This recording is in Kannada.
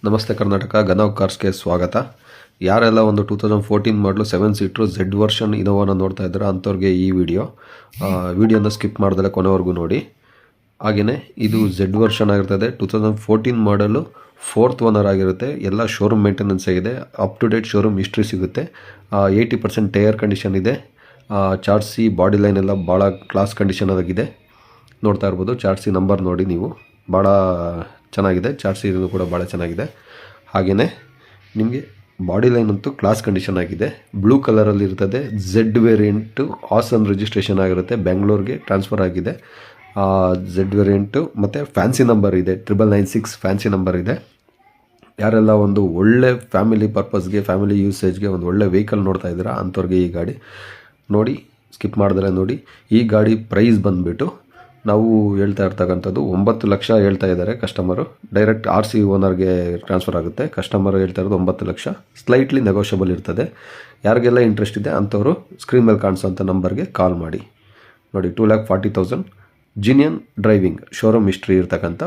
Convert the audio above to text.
ನಮಸ್ತೆ ಕರ್ನಾಟಕ, ಗನವ್ ಕಾರ್ಸ್ಗೆ ಸ್ವಾಗತ. ಯಾರೆಲ್ಲ ಒಂದು 2014 ಮಾಡಲು 7 ಸೀಟ್ರು Z ವರ್ಷನ್ ಇನೋವಾನ ನೋಡ್ತಾ ಇದ್ದಾರೆ ಅಂಥವ್ರಿಗೆ ಈ ವಿಡಿಯೋನ ಸ್ಕಿಪ್ ಮಾಡ್ದಲೆ ಕೊನೆವರೆಗೂ ನೋಡಿ. ಹಾಗೆಯೇ ಇದು Z ವರ್ಷನ್ ಆಗಿರ್ತದೆ. 2014 ಮಾಡಲು 4th ಓನರ್ ಆಗಿರುತ್ತೆ. ಎಲ್ಲ ಶೋರೂಮ್ ಮೇಂಟೆನೆನ್ಸ್ ಆಗಿದೆ. Up to date showroom history ಸಿಗುತ್ತೆ. 80% ಟೈರ್ ಕಂಡೀಷನ್ ಇದೆ. ಚಾರ್ಸಿ ಬಾಡಿ ಲೈನ್ ಎಲ್ಲ ಭಾಳ ಕ್ಲಾಸ್ ಕಂಡೀಷನ್ ಆಗಿದೆ. ನೋಡ್ತಾ ಇರ್ಬೋದು. ಚಾರ್ಸಿ ನಂಬರ್ ನೋಡಿ ನೀವು, ಭಾಳ ಚೆನ್ನಾಗಿದೆ. ಚಾರ್ಸಿ ಇದು ಕೂಡ ಭಾಳ ಚೆನ್ನಾಗಿದೆ. ಹಾಗೆಯೇ ನಿಮಗೆ ಬಾಡಿ ಲೈನ್ ಅಂತೂ ಕ್ಲಾಸ್ ಕಂಡೀಷನ್ ಆಗಿದೆ. ಬ್ಲೂ ಕಲರಲ್ಲಿ ಇರ್ತದೆ. Z ವೇರಿಯಂಟು ಹಾಸನ್ ರಿಜಿಸ್ಟ್ರೇಷನ್ ಆಗಿರುತ್ತೆ. ಬೆಂಗಳೂರಿಗೆ ಟ್ರಾನ್ಸ್ಫರ್ ಆಗಿದೆ. Z ವೇರಿಯಂಟು ಮತ್ತು ಫ್ಯಾನ್ಸಿ ನಂಬರ್ ಇದೆ. 9996 ಫ್ಯಾನ್ಸಿ ನಂಬರ್ ಇದೆ. ಯಾರೆಲ್ಲ ಒಂದು ಒಳ್ಳೆ ಫ್ಯಾಮಿಲಿ ಪರ್ಪಸ್ಗೆ, ಫ್ಯಾಮಿಲಿ ಯೂಸೇಜ್ಗೆ ಒಂದು ಒಳ್ಳೆ ವೆಹಿಕಲ್ ನೋಡ್ತಾ ಇದ್ದೀರಾ ಅಂಥವ್ರಿಗೆ ಈ ಗಾಡಿ ನೋಡಿ, ಸ್ಕಿಪ್ ಮಾಡಿದ್ರೆ ನೋಡಿ. ಈ ಗಾಡಿ ಪ್ರೈಸ್ ಬಂದುಬಿಟ್ಟು ನಾವು ಹೇಳ್ತಾ ಇರ್ತಕ್ಕಂಥದ್ದು 9 ಲಕ್ಷ ಹೇಳ್ತಾ ಇದ್ದಾರೆ ಕಸ್ಟಮರು. ಡೈರೆಕ್ಟ್ RC ಓನರ್ಗೆ ಟ್ರಾನ್ಸ್ಫರ್ ಆಗುತ್ತೆ. ಕಸ್ಟಮರ್ ಹೇಳ್ತಾ ಇರೋದು 9 ಲಕ್ಷ. ಸ್ಲೈಟ್ಲಿ ನೆಗೋಷಿಯಬಲ್ ಇರ್ತದೆ. ಯಾರಿಗೆಲ್ಲ ಇಂಟ್ರೆಸ್ಟ್ ಇದೆ ಅಂಥವರು ಸ್ಕ್ರೀನ್ ಮೇಲೆ ಕಾಣಿಸೋಂಥ ನಂಬರ್ಗೆ ಕಾಲ್ ಮಾಡಿ. ನೋಡಿ, 2,40,000 ಜಿನಿಯನ್ ಡ್ರೈವಿಂಗ್ ಶೋರೂಮ್ ಹಿಸ್ಟ್ರಿ ಇರ್ತಕ್ಕಂಥ